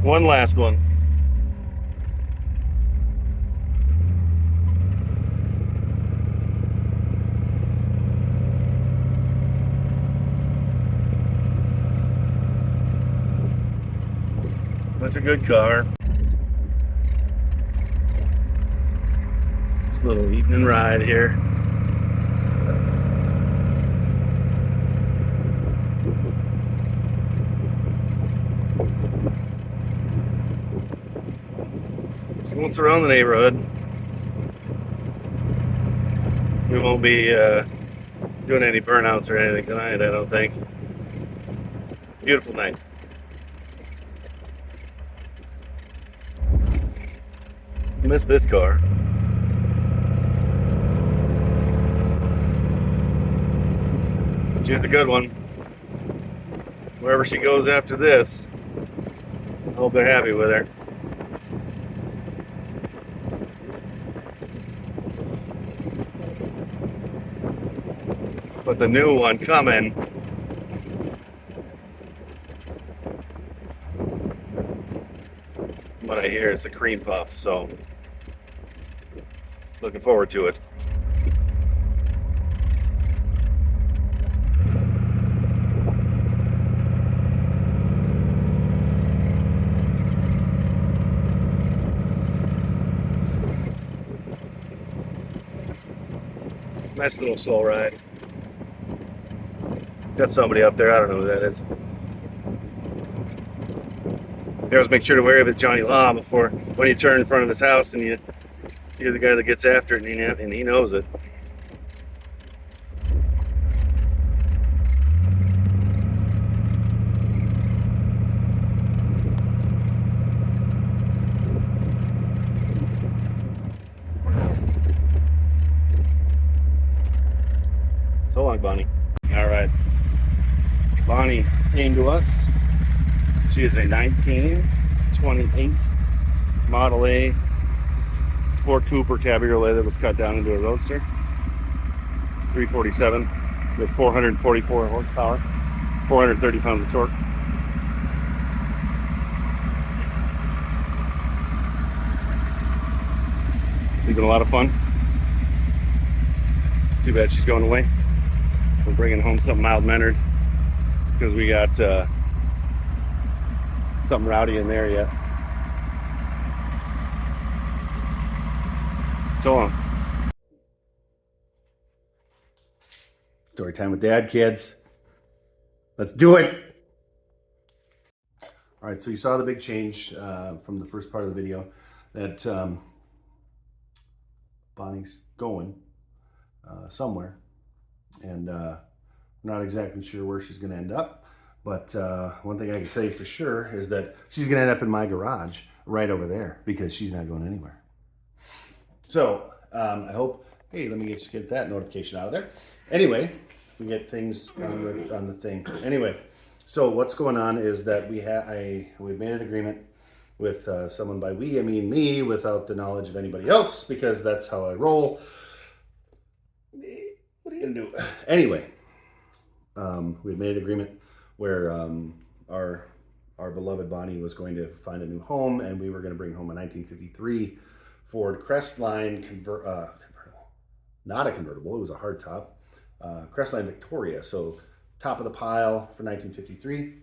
One last one. That's a good car. Just a little evening ride here. So once around the neighborhood, we won't be doing any burnouts or anything tonight, I don't think. Beautiful night. Missed this car. She's a good one. Wherever she goes after this, I hope they're happy with her. But the new one coming, what I hear is the cream puff, so looking forward to it. Nice little slow ride. Got somebody up there, I don't know who that is. You always make sure to wave at Johnny Law before when you turn in front of his house and you're the guy that gets after it and he knows it. So long, Bonnie. All right. Bonnie came to us. She is a 1928 Model A Sport Cooper Cabriolet that was cut down into a roadster. 347 with 444 horsepower, 430 pounds of torque. It's been a lot of fun. It's too bad she's going away. We're bringing home something mild-mannered because we got something rowdy in there yet. So long. Story time with Dad, kids. Let's do it. All right, so you saw the big change from the first part of the video that Bonnie's going somewhere, and I'm not exactly sure where she's going to end up. But one thing I can tell you for sure is that she's going to end up in my garage right over there because she's not going anywhere. So I hope, hey, let me just get that notification out of there. Anyway, we get things on the thing. Anyway, so what's going on is that we made an agreement with someone. By we, I mean me, without the knowledge of anybody else, because that's how I roll. What are you going to do? Anyway, we made an agreement where our beloved Bonnie was going to find a new home, and we were going to bring home a 1953 Ford Crestline not a convertible, it was a hardtop Crestline Victoria, so top of the pile for 1953.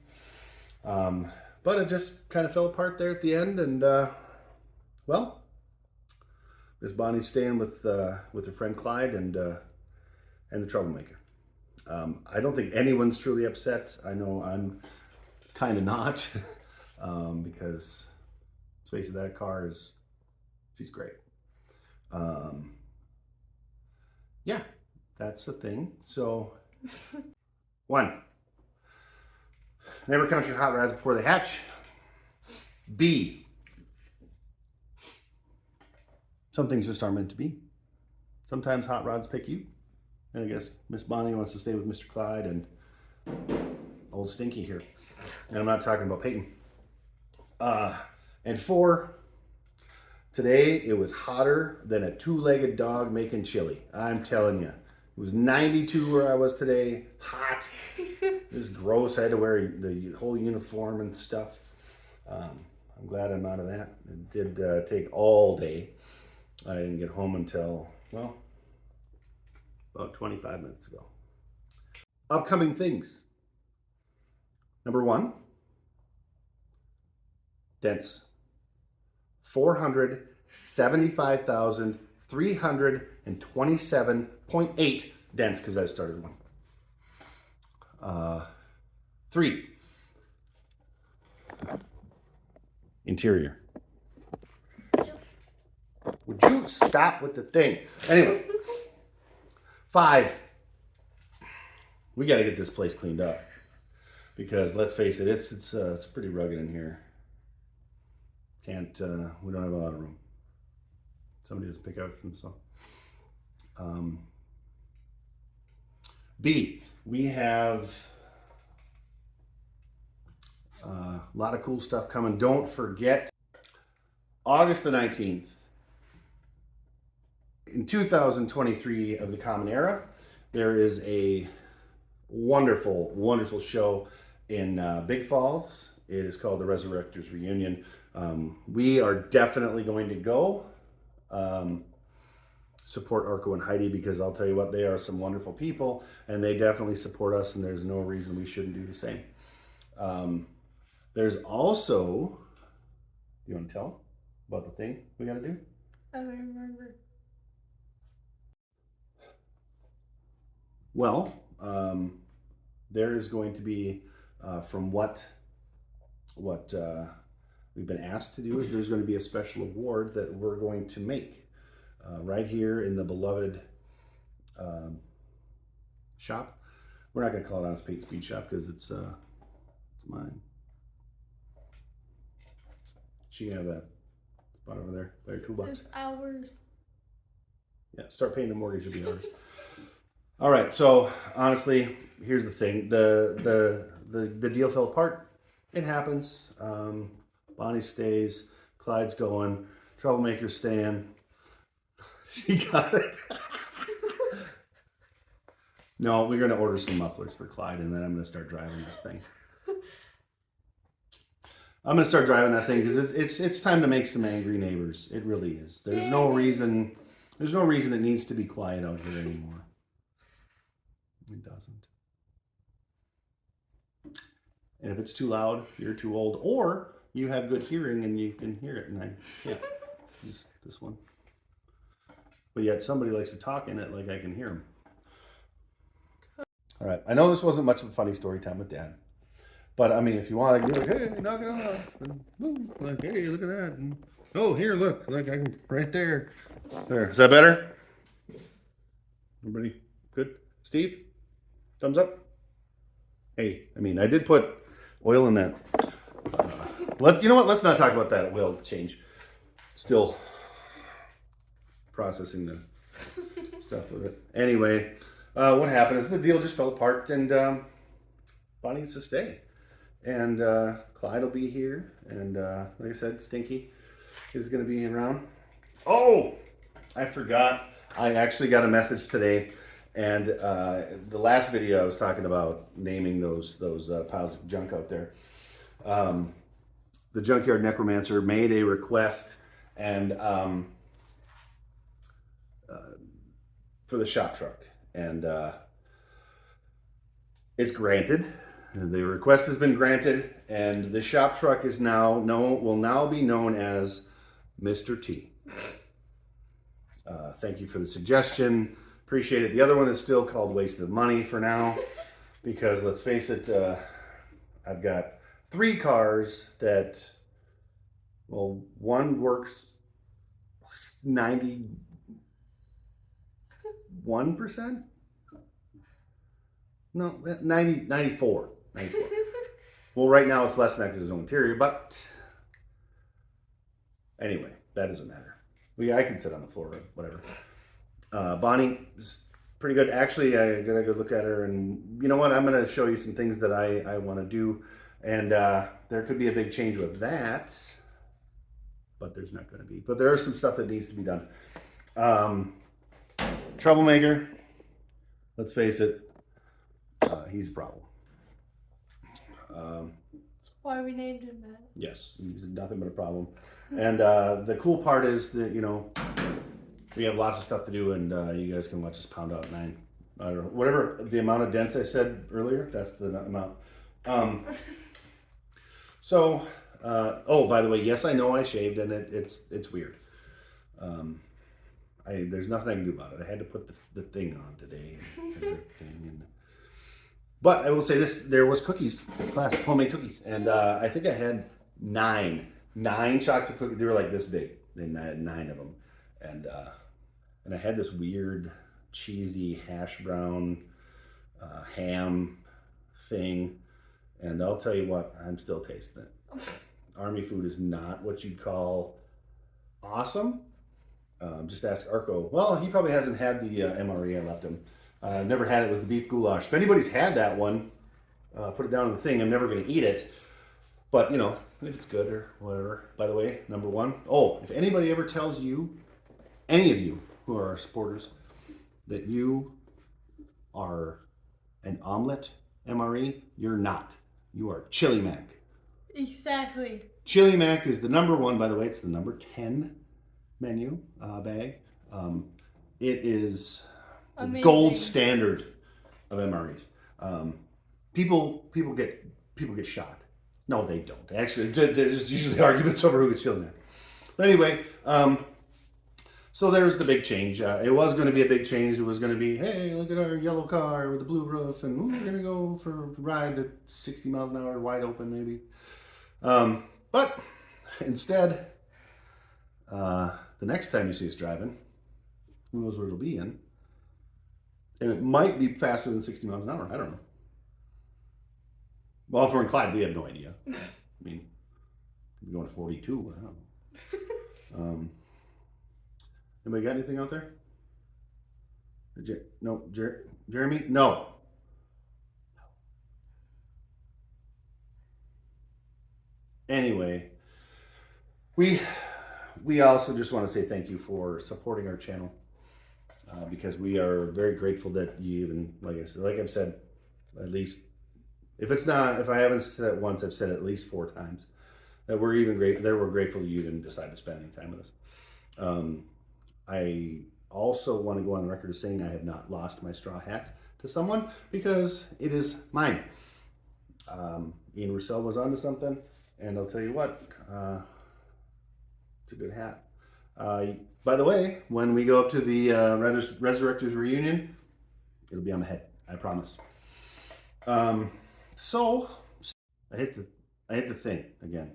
But it just kind of fell apart there at the end, and well, Miss Bonnie's staying with her friend Clyde and the troublemaker. I don't think anyone's truly upset. I know I'm kind of not, because let's face it, that car she's great. Yeah, that's the thing. So, 1, never count your hot rods before they hatch. B, some things just aren't meant to be. Sometimes hot rods pick you. And I guess Miss Bonnie wants to stay with Mr. Clyde and old Stinky here. And I'm not talking about Peyton. And 4, today it was hotter than a 2-legged dog making chili. I'm telling you. It was 92 where I was today. Hot. It was gross. I had to wear the whole uniform and stuff. I'm glad I'm out of that. It did take all day. I didn't get home until, well, about 25 minutes ago. Upcoming things. Number one, dents. 475,327.8 dents because I started one. 3, interior. Would you stop with the thing? Anyway, 5, we got to get this place cleaned up because let's face it, it's pretty rugged in here. We don't have a lot of room. Somebody doesn't pick out from so. B, we have a lot of cool stuff coming. Don't forget, August the 19th, in 2023 of the Common Era, there is a wonderful, wonderful show in Big Falls. It is called the Resurrectors Reunion. We are definitely going to go support Arco and Heidi because I'll tell you what, they are some wonderful people and they definitely support us and there's no reason we shouldn't do the same. There's also, you want to tell about the thing we got to do? I don't remember. Well, there is going to be, from what we've been asked to do, is there's going to be a special award that we're going to make right here in the beloved shop. We're not going to call it Honest Paint Speed Shop because it's mine. She can have that spot over there. There, $2. It's ours. Yeah, start paying the mortgage, it'll be ours. All right, so honestly, here's the thing. The deal fell apart. It happens. Bonnie stays. Clyde's going. Troublemaker's staying. She got it. No, we're going to order some mufflers for Clyde, and then I'm going to start driving this thing. I'm going to start driving that thing because it's time to make some angry neighbors. It really is. There's no reason it needs to be quiet out here anymore. It doesn't. And if it's too loud, you're too old, or you have good hearing and you can hear it, and I can't use this one. But yet somebody likes to talk in it like I can hear them. All right, I know this wasn't much of a funny story time with Dad, but I mean, if you want to be like, hey, knock it off, and, like, hey, look at that, and, oh, here, look, like I can, right there. There, is that better? Everybody good? Steve? Thumbs up? Hey, I mean, I did put oil in that. You know what? Let's not talk about that oil change. Still processing the stuff with it. Anyway, what happened is the deal just fell apart, and Bonnie needs to stay. And Clyde will be here, and like I said, Stinky is going to be around. Oh, I forgot. I actually got a message today. And the last video I was talking about naming those piles of junk out there. The Junkyard Necromancer made a request and for the shop truck, and it's granted. The request has been granted, and the shop truck is will now be known as Mr. T. Thank you for the suggestion. Appreciate it. The other one is still called Wasted Money for now, because let's face it, I've got 3 cars that, well, one works 91%? No, 94. Well, right now it's less than that because there's no interior, but anyway, that doesn't matter. I can sit on the floor, whatever. Bonnie is pretty good. Actually, I got to go look at her, and you know what? I'm going to show you some things that I want to do, and there could be a big change with that, but there's not going to be. But there is some stuff that needs to be done. Troublemaker, let's face it, he's a problem. Why we named him that. Yes, he's nothing but a problem. And the cool part is that, you know, we have lots of stuff to do, and you guys can watch us pound out 9. I don't know, whatever the amount of dents I said earlier, that's the amount. Oh, by the way, yes, I know I shaved, and it's weird. There's nothing I can do about it. I had to put the thing on today. But I will say this: there was cookies, class homemade cookies, and I think I had nine chocolate cookies. They were like this big, and I had 9 of them, and I had this weird cheesy hash brown ham thing, and I'll tell you what, I'm still tasting it. Army food is not what you'd call awesome. Just ask Arco. Well, he probably hasn't had the MRE I left him. Never had it. It was the beef goulash. If anybody's had that one, put it down on the thing. I'm never going to eat it. But, you know, if it's good or whatever. By the way, number 1. Oh, if anybody ever tells you, any of you who are our supporters, that you are an omelet MRE, you're not. You are Chili Mac. Exactly. Chili Mac is the number 1, by the way. It's the number 10 menu bag. It is the gold standard of MREs. People get shot. No, they don't. Actually, there's usually arguments over who gets Chili Mac. But anyway, so there's the big change. It was going to be a big change. It was going to be, hey, look at our yellow car with the blue roof, and we're going to go for a ride at 60 miles an hour, wide open maybe. But instead, the next time you see us driving, who knows where it'll be in, and it might be faster than 60 miles an hour. I don't know. Well, if we're in Clyde, we have no idea. I mean, we're going 42. I don't know. Anybody got anything out there? No, Jeremy? No. Anyway, we also just want to say thank you for supporting our channel, because we are very grateful that you even, like I've said, at least, if I haven't said it once, I've said it at least 4 times, that we're grateful that you didn't decide to spend any time with us. I also want to go on the record as saying I have not lost my straw hat to someone, because it is mine. Ian Roussel was onto something, and I'll tell you what, it's a good hat. By the way, when we go up to the Resurrectors reunion, it'll be on my head, I promise. So I hit the thing again.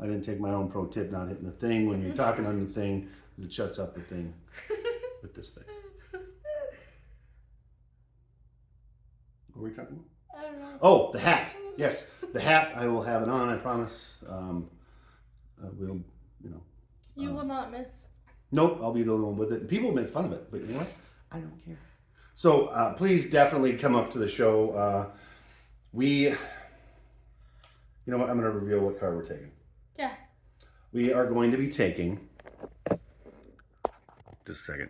I didn't take my own pro tip, not hitting the thing when you're talking on the thing, it shuts up the thing with this thing. What were we talking about? I don't know. Oh, the hat. Yes, the hat. I will have it on, I promise. We'll, You will not miss. Nope, I'll be the only one with it. People make fun of it, but you know what? I don't care. So please definitely come up to the show. You know what? I'm going to reveal what car we're taking. Yeah. We are going to be taking, just a second,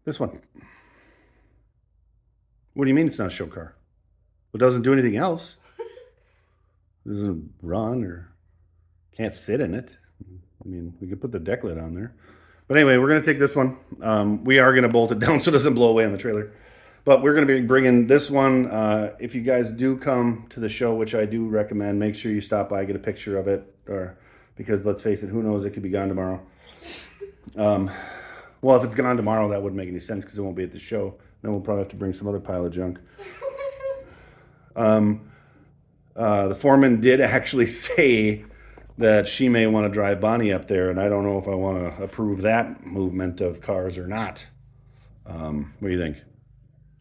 this one. What do you mean it's not a show car? It doesn't do anything else. It doesn't run or can't sit in it. I mean, we could put the deck lid on there. But anyway, we're going to take this one. We are going to bolt it down so it doesn't blow away on the trailer. But we're going to be bringing this one. If you guys do come to the show, which I do recommend, make sure you stop by, get a picture of it. Because let's face it, who knows, it could be gone tomorrow. Well, if it's gone tomorrow, that wouldn't make any sense because it won't be at the show. Then we'll probably have to bring some other pile of junk. The foreman did actually say that she may want to drive Bonnie up there, and I don't know if I want to approve that movement of cars or not. What do you think?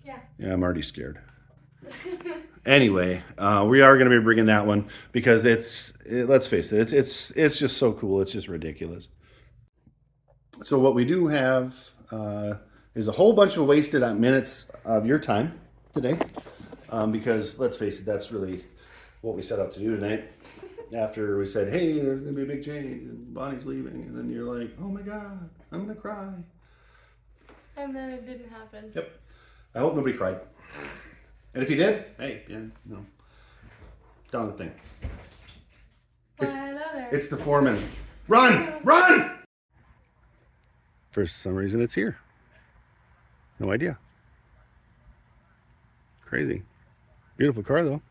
Yeah, I'm already scared. Anyway, we are going to be bringing that one because let's face it, it's just so cool. It's just ridiculous. So what we do have is a whole bunch of wasted minutes of your time today, because let's face it, that's really what we set out to do tonight. After we said, hey, there's going to be a big change and Bonnie's leaving, and then you're like, oh my God, I'm going to cry. And then it didn't happen. Yep. I hope nobody cried. And if you did, hey, yeah, no, don't think. Well, hello there. It's the foreman. Run! Run! For some reason, it's here. No idea. Crazy. Beautiful car, though.